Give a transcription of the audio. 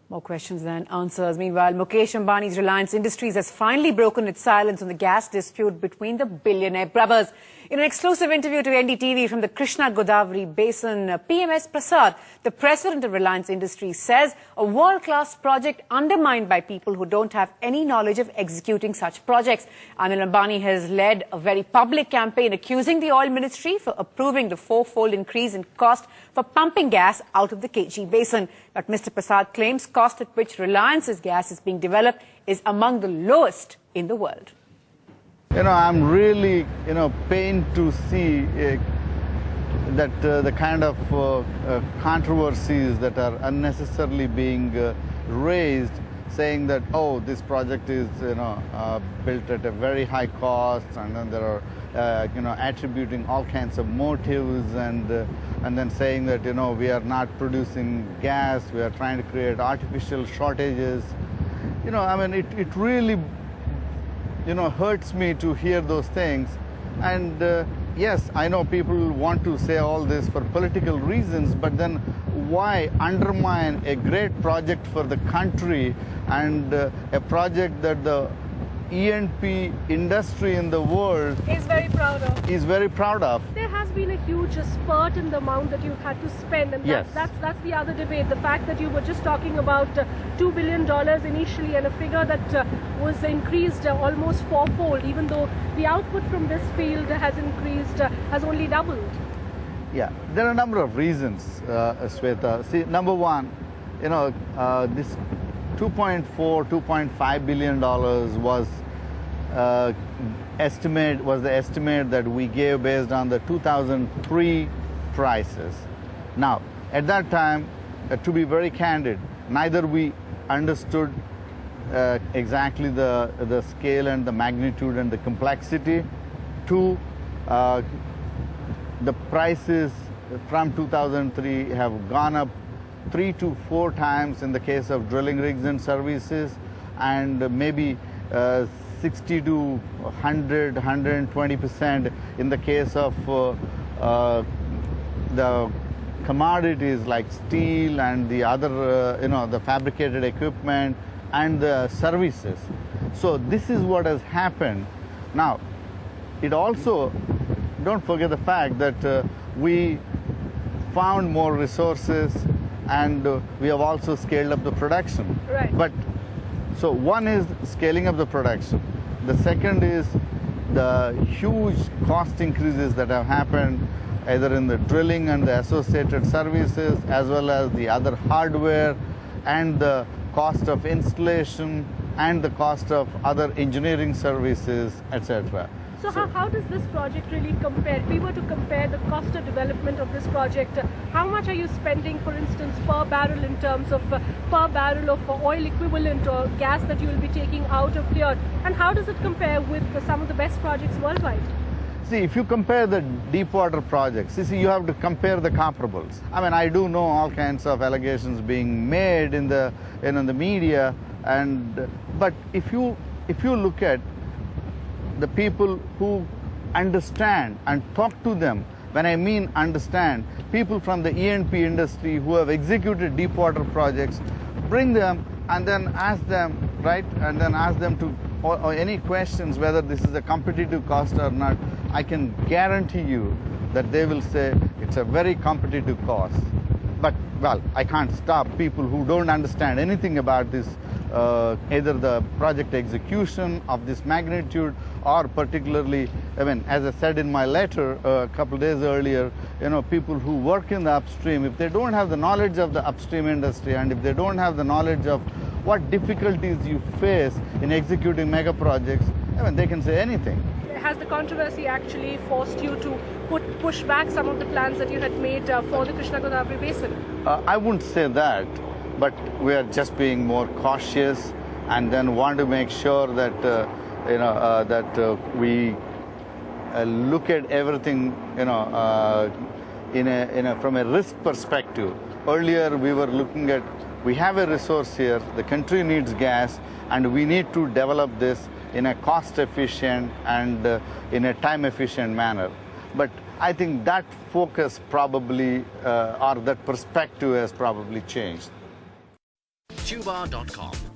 More questions than answers. Meanwhile, Mukesh Ambani's Reliance Industries has finally broken its silence on the gas dispute between the billionaire brothers. In an exclusive interview to NDTV from the Krishna Godavari Basin, PMS Prasad, the president of Reliance Industries, says a world-class project undermined by people who don't have any knowledge of executing such projects. Anil Ambani has led a very public campaign accusing the oil ministry for approving the fourfold increase in cost for pumping gas out of the KG Basin. But Mr. Prasad claims cost at which Reliance's gas is being developed is among the lowest in the world. I'm really, pained to see that the kind of controversies that are unnecessarily being raised, saying that, oh, this project is, built at a very high cost, and then there are, attributing all kinds of motives, and then saying that, we are not producing gas, we are trying to create artificial shortages. It really hurts me to hear those things. And yes, I know people want to say all this for political reasons, but then why undermine a great project for the country and a project that the E&P industry in the world is very proud of. There has been a huge spurt in the amount that you've had to spend, and that's the other debate. The fact that you were just talking about $2 billion initially, and a figure that was increased almost fourfold, even though the output from this field has increased, has only doubled. Yeah, there are a number of reasons, Sweta. See, number one, this $2.5 billion was the estimate that we gave based on the 2003 prices. Now, at that time, to be very candid, neither we understood exactly the scale and the magnitude and the complexity. Two, the prices from 2003 have gone up 3 to 4 times in the case of drilling rigs and services, and maybe 60 to 120% in the case of the commodities like steel and the other, the fabricated equipment and the services. So this is what has happened. Now, it also, don't forget the fact that we found more resources, and we have also scaled up the production. Right. But so one is scaling up the production. The second is the huge cost increases that have happened either in the drilling and the associated services, as well as the other hardware and the cost of installation and the cost of other engineering services, etc. So how does this project really compare? If we were to compare the cost of development of this project, how much are you spending, for instance, per barrel in terms of per barrel of oil equivalent or gas that you will be taking out of here? And how does it compare with some of the best projects worldwide? See, if you compare the deep water projects, you have to compare the comparables. I do know all kinds of allegations being made in the media, but if you look at the people who understand and talk to them, when I mean understand, people from the E&P industry who have executed deep water projects, bring them and then ask them, right? And then ask them to, or any questions whether this is a competitive cost or not. I can guarantee you that they will say it's a very competitive cost. But, well, I can't stop people who don't understand anything about this, either the project execution of this magnitude, or particularly, as I said in my letter a couple of days earlier, people who work in the upstream, if they don't have the knowledge of the upstream industry, and if they don't have the knowledge of what difficulties you face in executing mega projects, they can say anything. Has the controversy actually forced you to push back some of the plans that you had made for the Krishna Godavari Basin? I wouldn't say that, but we are just being more cautious, and then want to make sure that we look at everything from a risk perspective. Earlier we were looking at, we have a resource here, the country needs gas, and we need to develop this in a cost-efficient and in a time-efficient manner. But I think that focus probably, or that perspective has probably changed. tuba.com.